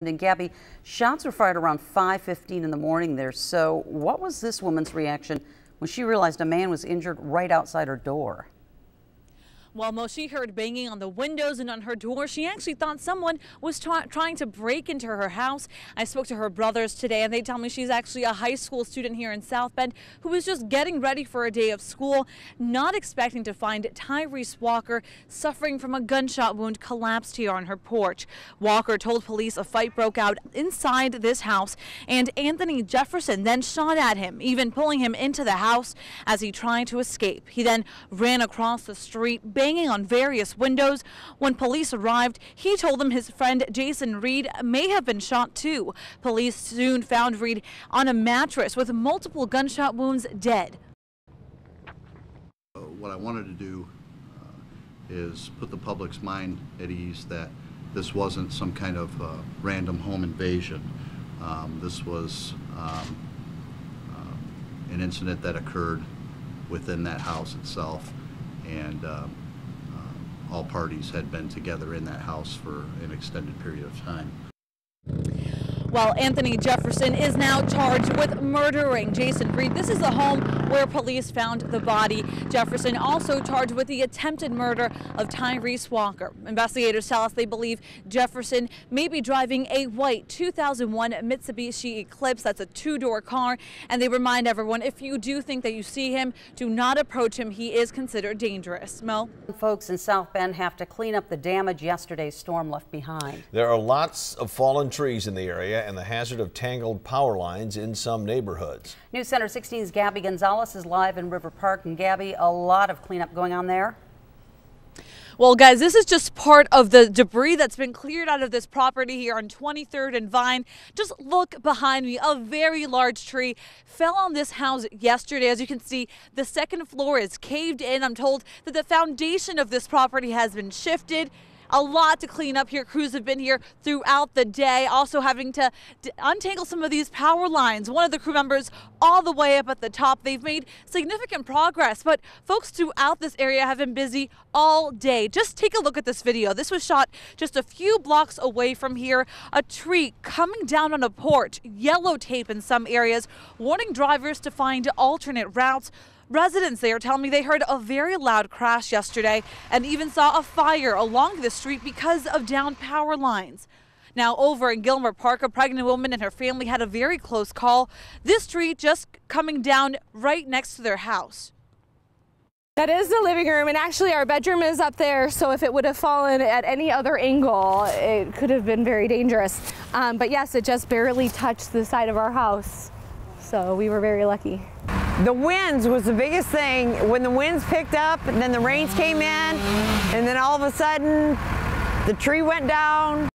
And Gabby, shots were fired around 5:15 in the morning there. So what was this woman's reaction when she realized a man was injured right outside her door? Well, Mo, she heard banging on the windows and on her door. She actually thought someone was trying to break into her house. I spoke to her brothers today, and they tell me she's actually a high school student here in South Bend who was just getting ready for a day of school, not expecting to find Tyrese Walker suffering from a gunshot wound collapsed here on her porch. Walker told police a fight broke out inside this house, and Anthony Jefferson then shot at him, even pulling him into the house as he tried to escape. He then ran across the street, banging on various windows. When police arrived, he told them his friend Jason Reed may have been shot too. Police soon found Reed on a mattress with multiple gunshot wounds, dead. What I wanted to do is put the public's mind at ease that this wasn't some kind of random home invasion. This was an incident that occurred within that house itself, and all parties had been together in that house for an extended period of time. Well, Anthony Jefferson is now charged with murdering Jason Reed. This is the home where police found the body. Jefferson also charged with the attempted murder of Tyrese Walker. Investigators tell us they believe Jefferson may be driving a white 2001 Mitsubishi Eclipse. That's a two-door car. And they remind everyone, if you do think that you see him, do not approach him. He is considered dangerous. Mo? Folks in South Bend have to clean up the damage yesterday's storm left behind. There are lots of fallen trees in the area and the hazard of tangled power lines in some neighborhoods. News Center 16's Gabby Gonzalez is live in River Park. And Gabby, a lot of cleanup going on there. Well, guys, this is just part of the debris that's been cleared out of this property here on 23rd and Vine. Just look behind me. A very large tree fell on this house yesterday. As you can see, the second floor is caved in. I'm told that the foundation of this property has been shifted. A lot to clean up here. Crews have been here throughout the day, also having to untangle some of these power lines. One of the crew members all the way up at the top. They've made significant progress, but folks throughout this area have been busy all day. Just take a look at this video. This was shot just a few blocks away from here. A tree coming down on a porch, yellow tape in some areas, warning drivers to find alternate routes. Residents there tell me they heard a very loud crash yesterday and even saw a fire along the street because of downed power lines. Now, over in Gilmer Park, a pregnant woman and her family had a very close call. This tree just coming down right next to their house. That is the living room, and actually our bedroom is up there, so if it would have fallen at any other angle, it could have been very dangerous. But yes, it just barely touched the side of our house, so we were very lucky. The winds was the biggest thing. When the winds picked up and then the rains came in, and then all of a sudden the tree went down.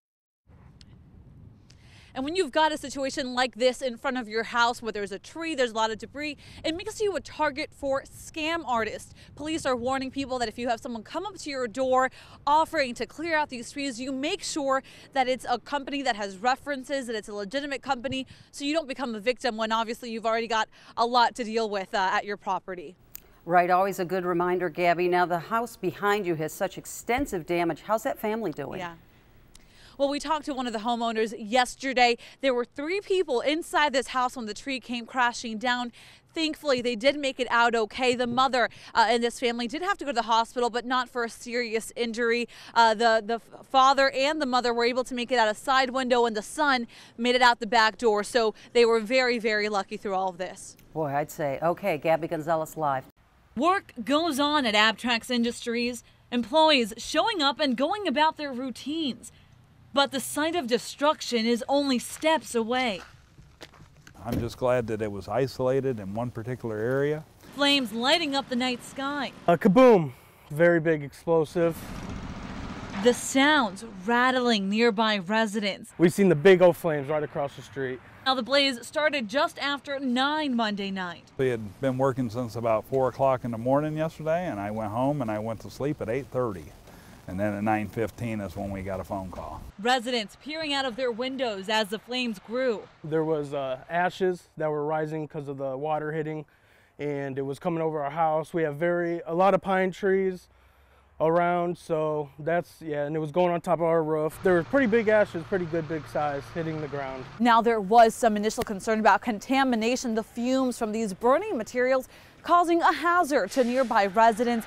And when you've got a situation like this in front of your house where there's a tree, there's a lot of debris, it makes you a target for scam artists. Police are warning people that if you have someone come up to your door offering to clear out these trees, you make sure that it's a company that has references, that it's a legitimate company, so you don't become a victim when obviously you've already got a lot to deal with at your property. Right, always a good reminder, Gabby. Now, the house behind you has such extensive damage. How's that family doing? Yeah. Well, we talked to one of the homeowners yesterday. There were 3 people inside this house when the tree came crashing down. Thankfully, they did make it out okay. The mother in this family did have to go to the hospital, but not for a serious injury. The father and the mother were able to make it out a side window, and the son made it out the back door. So they were very, very lucky through all of this. Boy, I'd say, okay, Gabby Gonzalez live. Work goes on at Abtrax Industries. Employees showing up and going about their routines. But the site of destruction is only steps away. I'm just glad that it was isolated in one particular area. Flames lighting up the night sky. A kaboom, very big explosive. The sounds rattling nearby residents. We've seen the big old flames right across the street. Now the blaze started just after 9 Monday night. We had been working since about 4 o'clock in the morning yesterday, and I went home and I went to sleep at 8:30. And then at 9:15 is when we got a phone call. Residents peering out of their windows as the flames grew. There was ashes that were rising because of the water hitting, and it was coming over our house. We have a lot of pine trees, around, so that's, yeah, and it was going on top of our roof. There were pretty big ashes, pretty good big size, hitting the ground. Now, there was some initial concern about contamination, the fumes from these burning materials causing a hazard to nearby residents.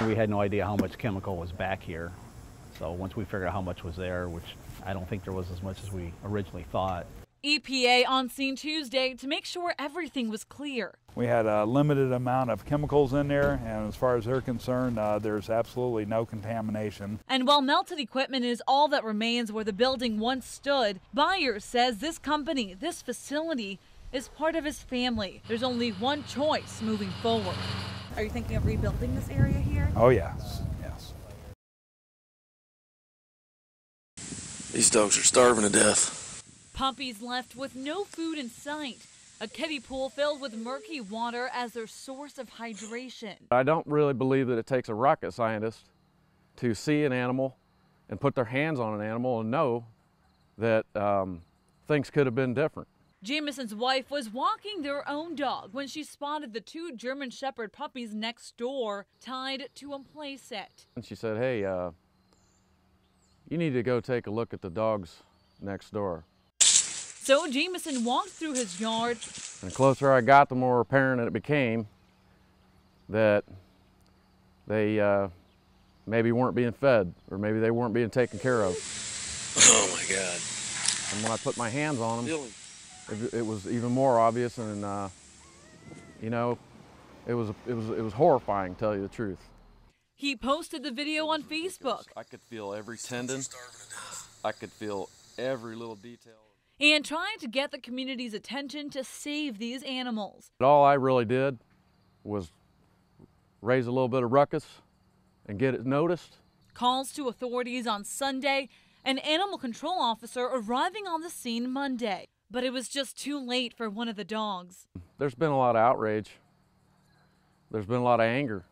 We had no idea how much chemical was back here. So once we figured out how much was there, which I don't think there was as much as we originally thought. EPA on scene Tuesday to make sure everything was clear. We had a limited amount of chemicals in there, and as far as they're concerned, there's absolutely no contamination. And while melted equipment is all that remains where the building once stood, Byers says this company, this facility, is part of his family. There's only one choice moving forward. Are you thinking of rebuilding this area here? Oh, yes, yes. These dogs are starving to death. Puppies left with no food in sight. A kiddie pool filled with murky water as their source of hydration. I don't really believe that it takes a rocket scientist to see an animal and put their hands on an animal and know that things could have been different. Jameson's wife was walking their own dog when she spotted the two German Shepherd puppies next door tied to a play set. And she said, hey, you need to go take a look at the dogs next door. So Jameson walked through his yard. And the closer I got, the more apparent it became that they maybe weren't being fed, or maybe they weren't being taken care of. Oh my God. And when I put my hands on them, it was even more obvious, and you know, it was horrifying, to tell you the truth. He posted the video on Facebook. I could feel every tendon. I could feel every little detail. And trying to get the community's attention to save these animals. All I really did was raise a little bit of ruckus and get it noticed. Calls to authorities on Sunday, an animal control officer arriving on the scene Monday. But it was just too late for one of the dogs. There's been a lot of outrage. There's been a lot of anger.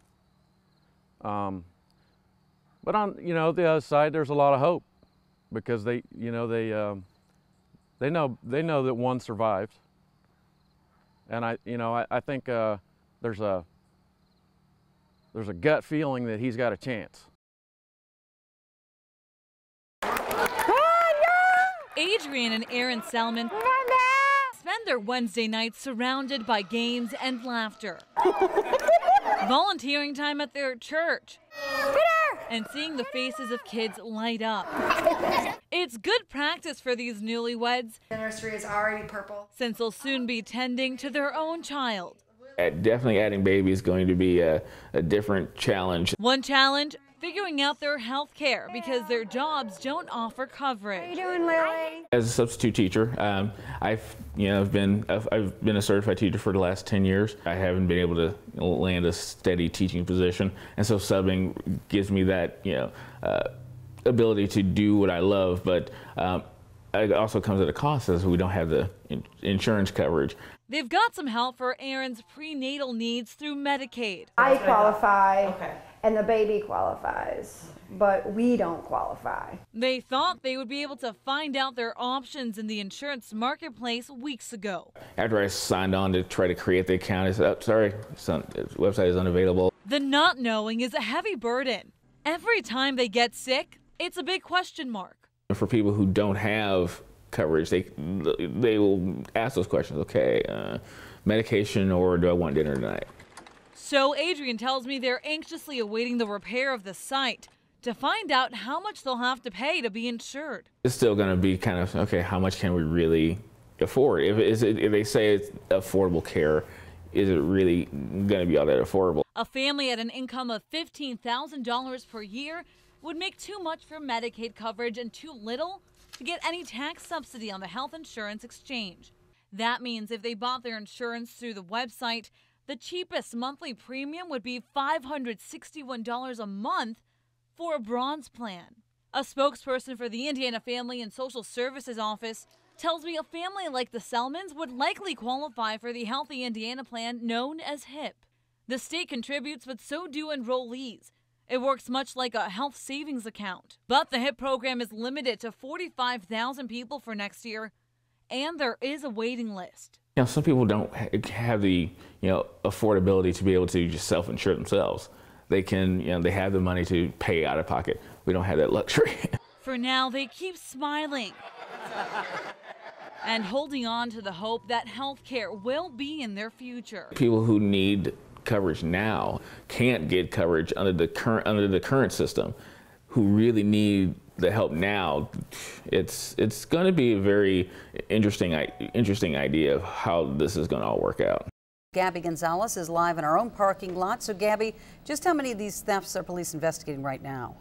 But on the other side, there's a lot of hope, because they know that one survived, and I think there's a gut feeling that he's got a chance. Adrian and Aaron Salmon spend their Wednesday nights surrounded by games and laughter. Volunteering time at their church. And seeing the faces of kids light up. It's good practice for these newlyweds. The nursery is already purple. Since they'll soon be tending to their own child. Definitely adding baby is going to be a different challenge. One challenge, figuring out their health care because their jobs don't offer coverage. How are you doing, Lily? As a substitute teacher, I've been a certified teacher for the last 10 years. I haven't been able to land a steady teaching position, and so subbing gives me that ability to do what I love. But it also comes at a cost, as we don't have the insurance coverage. They've got some help for Aaron's prenatal needs through Medicaid. I qualify, and the baby qualifies, but we don't qualify. They thought they would be able to find out their options in the insurance marketplace weeks ago. After I signed on to try to create the account, I said, oh, sorry, the website is unavailable. The not knowing is a heavy burden. Every time they get sick, it's a big question mark. For people who don't have coverage, they will ask those questions. Okay, medication, or do I want dinner tonight? So Adrian tells me they're anxiously awaiting the repair of the site to find out how much they'll have to pay to be insured. It's still going to be kind of, okay, how much can we really afford? If they say it's affordable care, is it really going to be all that affordable? A family at an income of $15,000 per year would make too much for Medicaid coverage and too little to get any tax subsidy on the health insurance exchange. That means if they bought their insurance through the website, the cheapest monthly premium would be $561 a month for a bronze plan. A spokesperson for the Indiana Family and Social Services Office tells me a family like the Selmans would likely qualify for the Healthy Indiana plan known as HIP. The state contributes, but so do enrollees. It works much like a health savings account. But the HIP program is limited to 45,000 people for next year, and there is a waiting list. Some people don't have the affordability to be able to just self-insure themselves. they can, they have the money to pay out of pocket. We don't have that luxury. For now, they keep smiling and holding on to the hope that health care will be in their future. People who need coverage now can't get coverage under the current system, who really need the help now. It's going to be a very interesting idea of how this is going to all work out. Gabby Gonzalez is live in our own parking lot. So Gabby, just how many of these thefts are police investigating right now?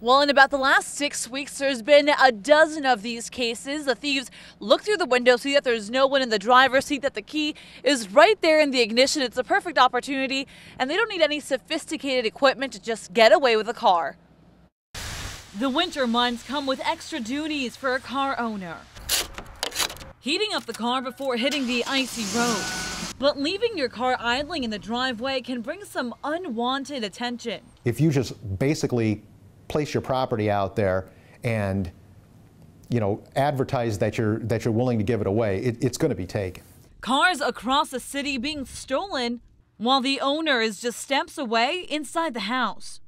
Well, in about the last 6 weeks, there's been a dozen of these cases. The thieves look through the window, see that there's no one in the driver's seat, that the key is right there in the ignition. It's a perfect opportunity, and they don't need any sophisticated equipment to just get away with a car. The winter months come with extra duties for a car owner. Heating up the car before hitting the icy road. But leaving your car idling in the driveway can bring some unwanted attention. If you just basically place your property out there and, advertise that you're willing to give it away, it's going to be taken. Cars across the city being stolen while the owner is just steps away inside the house.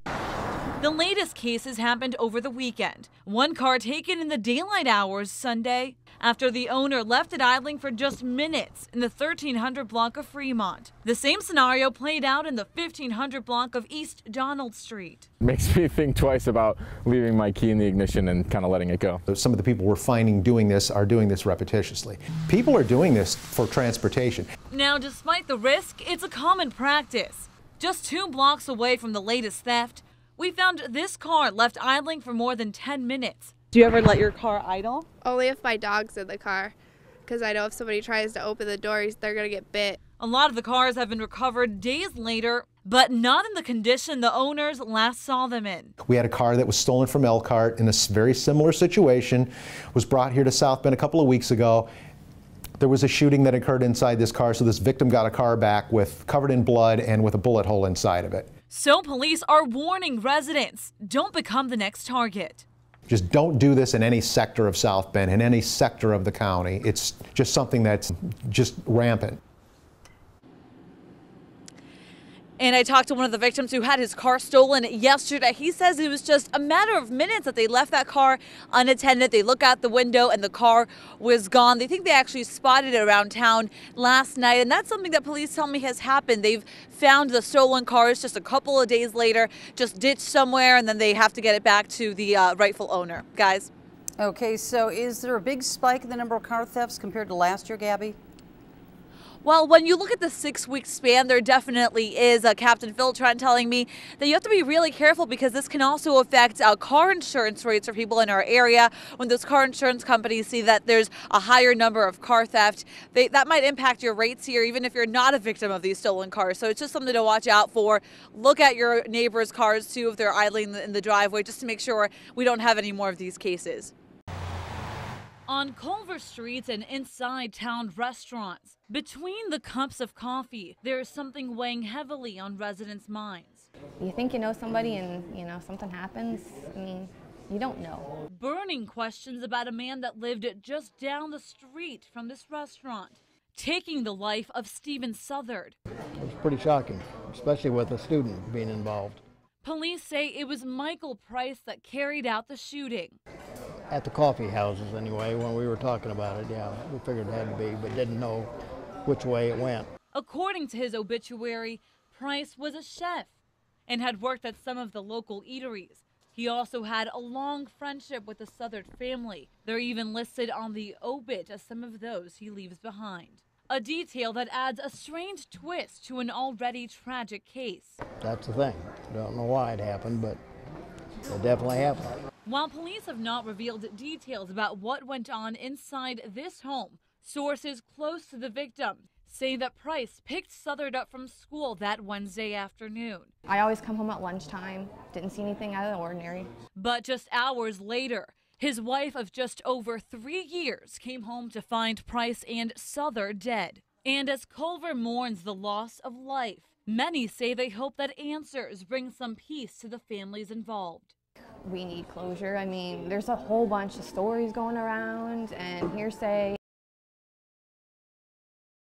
The latest cases happened over the weekend. One car taken in the daylight hours Sunday after the owner left it idling for just minutes in the 1300 block of Fremont. The same scenario played out in the 1500 block of East Donald Street. Makes me think twice about leaving my key in the ignition and kind of letting it go. Some of the people we're finding doing this are doing this repetitiously. People are doing this for transportation. Now, despite the risk, it's a common practice. Just 2 blocks away from the latest theft, we found this car left idling for more than 10 minutes. Do you ever let your car idle? Only if my dog's in the car, because I know if somebody tries to open the door, they're going to get bit. A lot of the cars have been recovered days later, but not in the condition the owners last saw them in. We had a car that was stolen from Elkhart in a very similar situation, was brought here to South Bend a couple of weeks ago. There was a shooting that occurred inside this car, so this victim got a car back covered in blood and with a bullet hole inside of it. So police are warning residents, don't become the next target. Just don't do this in any sector of South Bend, in any sector of the county. It's just something that's just rampant. And I talked to one of the victims who had his car stolen yesterday. He says it was just a matter of minutes that they left that car unattended. They look out the window and the car was gone. They think they actually spotted it around town last night. And that's something that police tell me has happened. They've found the stolen cars just a couple of days later, just ditched somewhere, and then they have to get it back to the rightful owner. Guys. Okay, so is there a big spike in the number of car thefts compared to last year, Gabby? Well, when you look at the 6-week span, there definitely is. Captain Phil Trent telling me that you have to be really careful because this can also affect car insurance rates for people in our area. When those car insurance companies see that there's a higher number of car theft, that might impact your rates here, even if you're not a victim of these stolen cars. So it's just something to watch out for. Look at your neighbors' cars, too, if they're idling in the driveway, just to make sure we don't have any more of these cases. On Culver Street and inside town restaurants, between the cups of coffee, there is something weighing heavily on residents' minds. You think you know somebody and, something happens? I mean, you don't know. Burning questions about a man that lived just down the street from this restaurant, taking the life of Stephen Southard. It was pretty shocking, especially with a student being involved. Police say it was Michael Price that carried out the shooting. At the coffee houses anyway, when we were talking about it, yeah, we figured it had to be, but didn't know which way it went. According to his obituary, Price was a chef and had worked at some of the local eateries. He also had a long friendship with the Southard family. They're even listed on the obit as some of those he leaves behind. A detail that adds a strange twist to an already tragic case. That's the thing. Don't know why it happened, but it definitely happened. While police have not revealed details about what went on inside this home, sources close to the victim say that Price picked Southard up from school that Wednesday afternoon. I always come home at lunchtime. Didn't see anything out of the ordinary. But just hours later, his wife of just over 3 years came home to find Price and Southard dead. And as Culver mourns the loss of life, many say they hope that answers bring some peace to the families involved. We need closure. I mean, there's a whole bunch of stories going around and hearsay.